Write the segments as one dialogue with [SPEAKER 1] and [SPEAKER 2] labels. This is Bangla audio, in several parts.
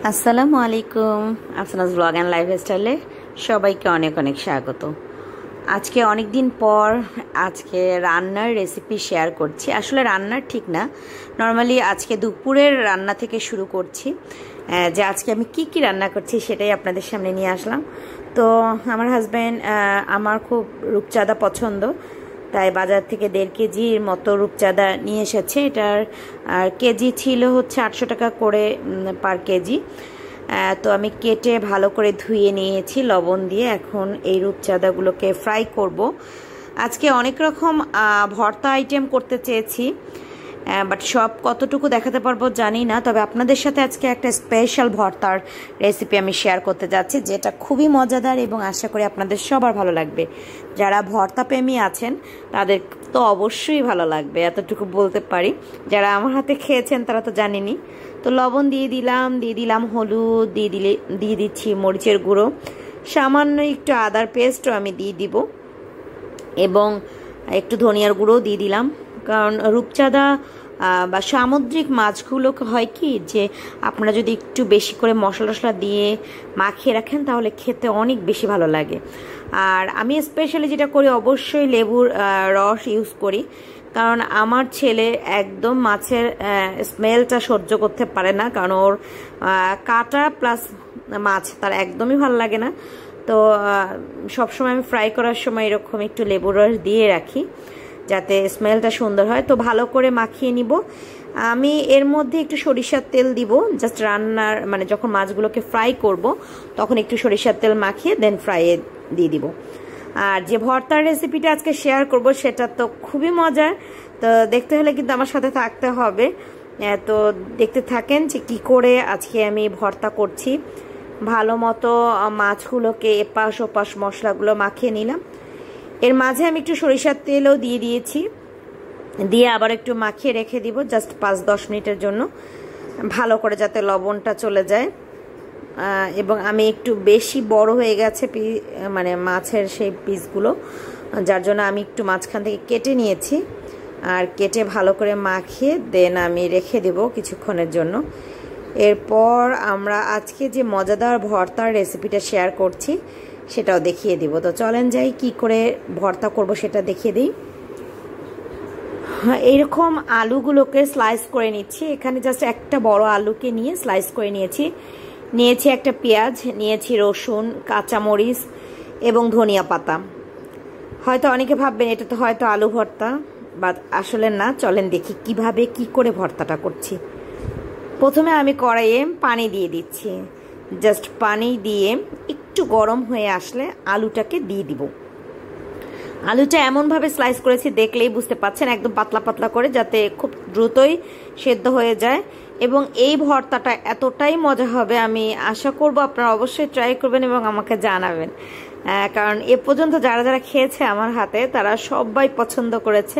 [SPEAKER 1] আসসালামু আলাইকুম। আফসানাস ব্লগ অ্যান্ড লাইফস্টাইলে সবাইকে অনেক অনেক স্বাগত। আজকে অনেক দিন পর আজকে রান্নার রেসিপি শেয়ার করছি। আসলে রান্নার ঠিক না, নর্মালি আজকে দুপুরের রান্না থেকে শুরু করছি। যে আজকে আমি কি কি রান্না করছি সেটাই আপনাদের সামনে নিয়ে আসলাম। তো আমার হাজব্যান্ড, আমার খুব রূপচাঁদা পছন্দ, তাই বাজার থেকে 1.5 কেজির মতো রূপচাঁদা নিয়ে এসেছে। এটার কেজি ছিল হচ্ছে 800 টাকা করে পার কেজি। তো আমি কেটে ভালো করে ধুয়ে নিয়েছি লবণ দিয়ে। এখন এই রূপচাঁদাগুলোকে ফ্রাই করব। আজকে অনেক রকম ভর্তা আইটেম করতে চেয়েছি, বাট সব কতটুকু দেখাতে পারবো জানি না। তবে আপনাদের সাথে আজকে একটা স্পেশাল ভর্তার রেসিপি আমি শেয়ার করতে যাচ্ছি, যেটা খুবই মজাদার এবং আশা করি আপনাদের সবার ভালো লাগবে। যারা ভর্তা প্রেমী আছেন তাদের তো অবশ্যই ভালো লাগবে, এতটুকু বলতে পারি। যারা আমার হাতে খেয়েছেন তারা তো জানেনি। তো লবণ দিয়ে দিলাম হলুদ, দিয়ে দিচ্ছি মরিচের গুঁড়ো, সামান্য একটু আদার পেস্টও আমি দিয়ে দিব এবং একটু ধনিয়ার গুঁড়ো দিয়ে দিলাম। কারণ রূপচাঁদা বা সামুদ্রিক মাছগুলো হয় কি, যে আপনারা যদি একটু বেশি করে মশলা টশলা দিয়ে মাখিয়ে রাখেন তাহলে খেতে অনেক বেশি ভালো লাগে। আর আমি স্পেশালি যেটা করি, অবশ্যই লেবুর রস ইউজ করি, কারণ আমার ছেলে একদম মাছের স্মেলটা সহ্য করতে পারে না। কারণ ওর কাঁটা প্লাস মাছ তার একদমই ভালো লাগে না। তো সবসময় আমি ফ্রাই করার সময় এরকম একটু লেবুর রস দিয়ে রাখি যাতে স্মেলটা সুন্দর হয়। তো ভালো করে মাখিয়ে নিব। আমি এর মধ্যে একটু সরিষার তেল দিব, জাস্ট রান্নার মানে যখন মাছগুলোকে ফ্রাই করব তখন একটু সরিষার তেল মাখিয়ে দেন ফ্রাইয়ে দিয়ে দিব। আর যে ভর্তার রেসিপিটা আজকে শেয়ার করব সেটা তো খুবই মজার, তো দেখতে হলে কিন্তু আমার সাথে থাকতে হবে। তো দেখতে থাকেন যে কি করে আজকে আমি ভর্তা করছি। ভালো মতো মাছগুলোকে এপাশ ওপাশ মশলাগুলো মাখিয়ে নিলাম। এর মাঝে আমি একটু সরিষার তেলও দিয়ে দিয়েছি, দিয়ে আবার একটু মাখিয়ে রেখে দিব জাস্ট 5-10 মিনিটের জন্য, ভালো করে যাতে লবণটা চলে যায়। এবং আমি একটু বেশি বড় হয়ে গেছে মানে মাছের সেই পিসগুলো, যার জন্য আমি একটু মাঝখান থেকে কেটে নিয়েছি। আর কেটে ভালো করে মাখিয়ে দেন আমি রেখে দেব কিছুক্ষণের জন্য। এরপর আমরা আজকে যে মজাদার ভর্তার রেসিপিটা শেয়ার করছি সেটাও দেখিয়ে দিব। তো চলেন যাই কি করে ভর্তা করব সেটা দেখিয়ে দিই। এইরকম আলুগুলোকে স্লাইস করে নিচ্ছি। এখানে জাস্ট একটা বড় আলুকে নিয়ে স্লাইস করে নিয়েছি একটা পেঁয়াজ, নিয়েছি রসুন, কাঁচামরিচ এবং ধনিয়া পাতা। হয়তো অনেকে ভাববেন এটা তো হয়তো আলু ভর্তা, বাট আসলে না। চলেন দেখি কিভাবে কি করে ভর্তাটা করছি। প্রথমে আমি কড়াইয়ে পানি দিয়ে দিচ্ছি। জাস্ট পানি দিয়ে একটু গরম হয়ে আসলে আলুটাকে দিয়ে দিব। আলুটা এমনভাবে স্লাইস করেছি দেখলেই বুঝতে পাচ্ছেন, একদম পাতলা পাতলা করে, যাতে খুব দ্রুতই সেদ্ধ হয়ে যায়। এবং এই ভর্তাটা এতটাই মজা হবে, আমি আশা করব আপনারা অবশ্যই ট্রাই করবেন এবং আমাকে জানাবেন। কারণ এ পর্যন্ত যারা যারা খেয়েছে আমার হাতে তারা সবাই পছন্দ করেছে।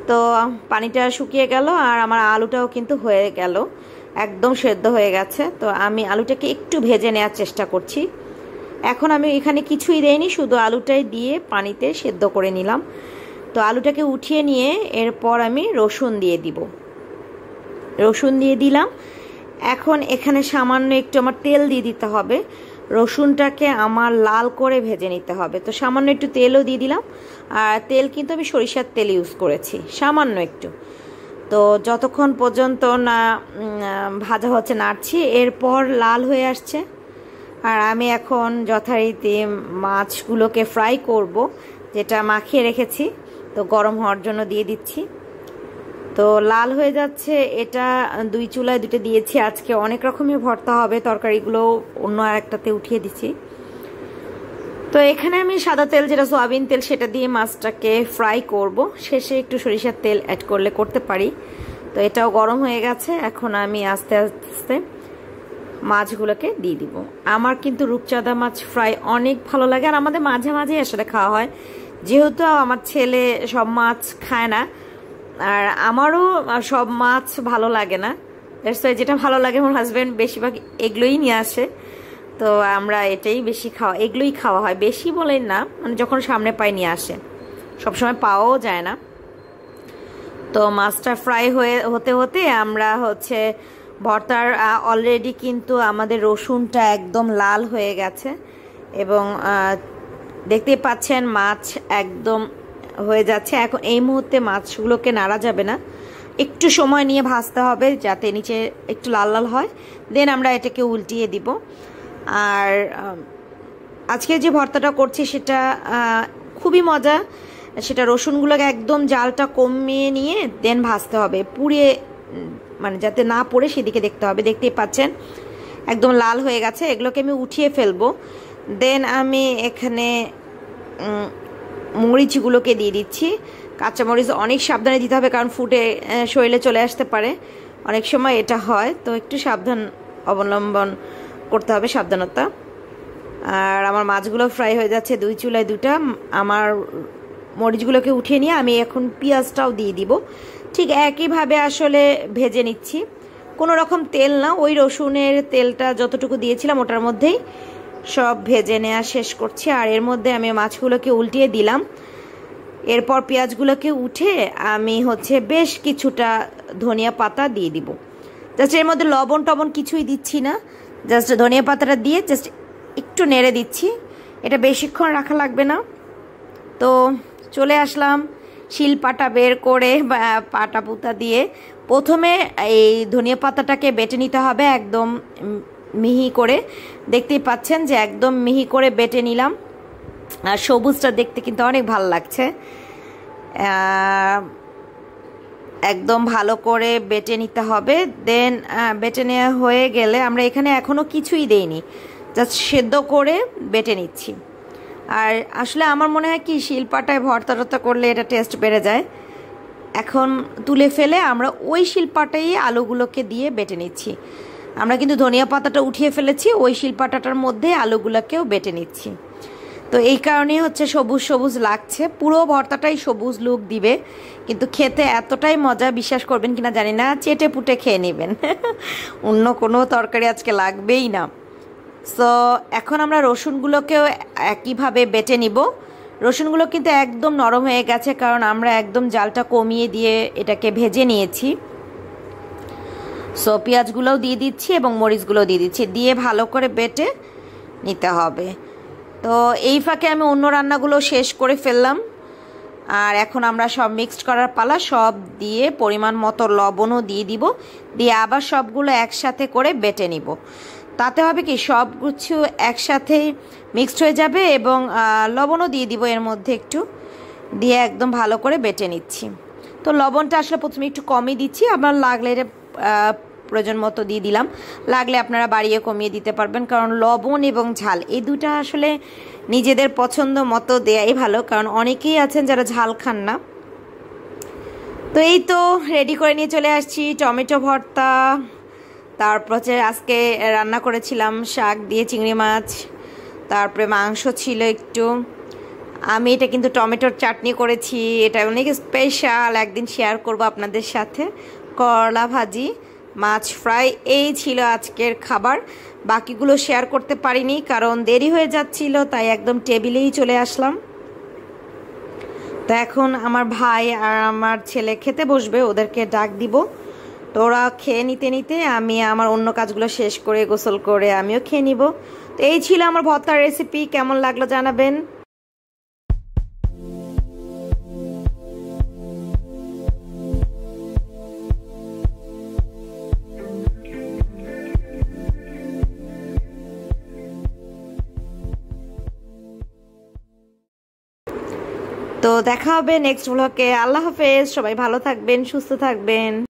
[SPEAKER 1] তো পানিটা শুকিয়ে গেল আর আমার আলুটাও কিন্তু হয়ে গেল, একদম সেদ্ধ হয়ে গেছে। তো আমি আলুটাকে একটু ভেজে নেওয়ার চেষ্টা করছি। এখন আমি এখানে কিছুই দেইনি, শুধু আলুটাই দিয়ে পানিতে সেদ্ধ করে নিলাম। তো আলুটাকে উঠিয়ে নিয়ে এরপর আমি রসুন দিয়ে দিব। রসুন দিয়ে দিলাম। এখন এখানে সামান্য একটু আমার তেল দিয়ে দিতে হবে। রসুনটাকে আমার লাল করে ভেজে নিতে হবে। তো সামান্য একটু তেলও দিয়ে দিলাম। আর তেল কিন্তু আমি সরিষার তেল ইউজ করেছি, সামান্য একটু। তো যতক্ষণ পর্যন্ত না ভাজা হচ্ছে নাড়ছি, এরপর লাল হয়ে আসছে। আর আমি এখন যথারীতি মাছগুলোকে ফ্রাই করব, যেটা মাখিয়ে রেখেছি। তো গরম হওয়ার জন্য দিয়ে দিচ্ছি। তো লাল হয়ে যাচ্ছে, এটা 2 চুলায় 2টা দিয়েছি। আজকে অনেক রকমের ভর্তা হবে, তরকারিগুলো অন্য আরেকটাতে উঠিয়ে দিচ্ছি। তো এখানে আমি সাদা তেল, যেটা সয়াবিন তেল, সেটা দিয়ে মাছটাকে ফ্রাই করব। শেষে একটু সরিষার তেল অ্যাড করলে করতে পারি। তো এটাও গরম হয়ে গেছে। এখন আমি আস্তে আস্তে মাছগুলোকে দিয়ে দিব। আমার কিন্তু রূপচাঁদা মাছ ফ্রাই অনেক ভালো লাগে, আর আমাদের মাঝে মাঝে আসলে খাওয়া হয়, যেহেতু আমার ছেলে সব মাছ খায় না আর আমারও সব মাছ ভালো লাগে না। যেটা ভালো লাগে আমার হাজব্যান্ড বেশিরভাগ এগুলোই নিয়ে আসে। তো আমরা এটাই বেশি এগুলোই খাওয়া হয়, বেশি বলেন না, মানে যখন সামনে পাই নিয়ে আসে, সবসময় পাওয়াও যায় না। তো মাছটা ফ্রাই হতে হতে আমরা হচ্ছে ভর্তার অলরেডি কিন্তু আমাদের রসুনটা একদম লাল হয়ে গেছে এবং দেখতে পাচ্ছেন মাছ একদম হয়ে যাচ্ছে। এখন এই মুহূর্তে মাছগুলোকে নাড়া যাবে না, একটু সময় নিয়ে ভাজতে হবে যাতে নিচে একটু লাল লাল হয়, দেন আমরা এটাকে উল্টিয়ে দিব। আর আজকে যে ভর্তাটা করছি সেটা খুবই মজা। সেটা রসুনগুলোকে একদম জালটা কমিয়ে নিয়ে দেন ভাজতে হবে, পুড়িয়ে মানে যাতে না পড়ে সেদিকে দেখতে হবে। দেখতেই পাচ্ছেন একদম লাল হয়ে গেছে। এগুলোকে আমি উঠিয়ে ফেলবো। দেন আমি এখানে মরিচগুলোকে দিয়ে দিচ্ছি। কাঁচামরিচ অনেক সাবধানে দিতে হবে, কারণ ফুটে শরীরে চলে আসতে পারে, অনেক সময় এটা হয়, তো একটু সাবধান অবলম্বন করতে হবে, সাবধানতা। আর আমার মাছগুলো ফ্রাই হয়ে যাচ্ছে দুই চুলায় দুটা। আমার মরিচগুলোকে উঠিয়ে নিয়ে আমি এখন পেঁয়াজটাও দিয়ে দিব। ঠিক একইভাবে আসলে ভেজে নিচ্ছি, কোনো রকম তেল না, ওই রসুনের তেলটা যতটুকু দিয়েছিলাম ওটার মধ্যেই সব ভেজে নেওয়া শেষ করছি। আর এর মধ্যে আমি মাছগুলোকে উল্টিয়ে দিলাম। এরপর পেঁয়াজগুলোকে উঠে আমি বেশ কিছুটা ধনিয়া পাতা দিয়ে দিব। জাস্ট এর মধ্যে লবণ টবণ কিছুই দিচ্ছি না, জাস্ট ধনিয়া পাতাটা দিয়ে জাস্ট একটু নেড়ে দিচ্ছি। এটা বেশিক্ষণ রাখা লাগবে না। তো চলে আসলাম শিলপাটা বের করে পাটা পুতা দিয়ে। প্রথমে এই ধনিয়া পাতাটাকে বেটে নিতে হবে একদম মিহি করে। দেখতেই পাচ্ছেন যে একদম মিহি করে বেটে নিলাম। আর সবুজটা দেখতে কিন্তু অনেক ভালো লাগছে। একদম ভালো করে বেটে নিতে হবে। দেন বেটে নেওয়া হয়ে গেলে আমরা এখানে এখনও কিছুই দেইনি, জাস্ট সেদ্ধ করে বেটে নিচ্ছি। আর আসলে আমার মনে হয় কি শিলপাটায় ভর্তা টর্তা করলে এটা টেস্ট বেড়ে যায়। এখন তুলে ফেলে আমরা ওই শিলপাটাই আলুগুলোকে দিয়ে বেটে নিচ্ছি। আমরা কিন্তু ধনিয়া পাতাটা উঠিয়ে ফেলেছি, ওই শিলপাটাটার মধ্যে আলুগুলোকেও বেটে নিচ্ছি। তো এই কারণেই সবুজ সবুজ লাগছে, পুরো ভর্তাটাই সবুজ লুক দিবে, কিন্তু খেতে এতটাই মজা, বিশ্বাস করবেন কিনা জানি না, চেটে পুটে খেয়ে নেবেন। অন্য কোনো তরকারি আজকে লাগবেই না। সো এখন আমরা রসুনগুলোকেও একইভাবে বেটে নিব। রসুনগুলো কিন্তু একদম নরম হয়ে গেছে, কারণ আমরা একদম জালটা কমিয়ে দিয়ে এটাকে ভেজে নিয়েছি। সো পেঁয়াজগুলোও দিয়ে দিচ্ছি এবং মরিচগুলোও দিয়ে দিচ্ছি, দিয়ে ভালো করে বেটে নিতে হবে। তো এই ফাঁকে আমি অন্য রান্নাগুলো শেষ করে ফেললাম। আর এখন আমরা সব মিক্সড করার পালা, সব দিয়ে পরিমাণ মতো লবণও দিয়ে দিব, দিয়ে আবার সবগুলো একসাথে করে বেটে নিব। তাতে হবে কি সব কিছু একসাথে মিক্সড হয়ে যাবে এবং লবণও দিয়ে দিব এর মধ্যে একটু, দিয়ে একদম ভালো করে বেটে নিচ্ছি। তো লবণটা আসলে প্রথমে একটু কমই দিচ্ছি, আবার লাগলে প্রয়োজন মতো দিয়ে দিলাম, লাগলে আপনারা বাড়িয়ে কমিয়ে দিতে পারবেন, কারণ লবণ এবং ঝাল এই দুটা আসলে নিজেদের পছন্দ মতো দেয়াই ভালো, কারণ অনেকেই আছেন যারা ঝাল খান না। তো এই তো রেডি করে নিয়ে চলে আসছি টমেটো ভর্তা। তারপর আজকে রান্না করেছিলাম শাক দিয়ে চিংড়ি মাছ, তারপরে মাংস ছিল একটু। আমি এটা কিন্তু টমেটোর চাটনি করেছি, এটা অনেক স্পেশাল, একদিন শেয়ার করব আপনাদের সাথে। করলা ভাজি, মাছ ফ্রাই, এই ছিল আজকের খাবার। বাকিগুলো শেয়ার করতে পারিনি কারণ দেরি হয়ে যাচ্ছিল, তাই একদম টেবিলেই চলে আসলাম। তো এখন আমার ভাই আর আমার ছেলে খেতে বসবে, ওদেরকে ডাক দিব। তো ওরা খেয়ে নিতে নিতে আমি আমার অন্য কাজগুলো শেষ করে গোসল করে আমিও খেয়ে নিব। তো এই ছিল আমার ভর্তার রেসিপি, কেমন লাগলো জানাবেন। তো দেখা হবে নেক্সট ব্লগে। আল্লাহ হাফেজ, সবাই ভালো থাকবেন, সুস্থ থাকবেন।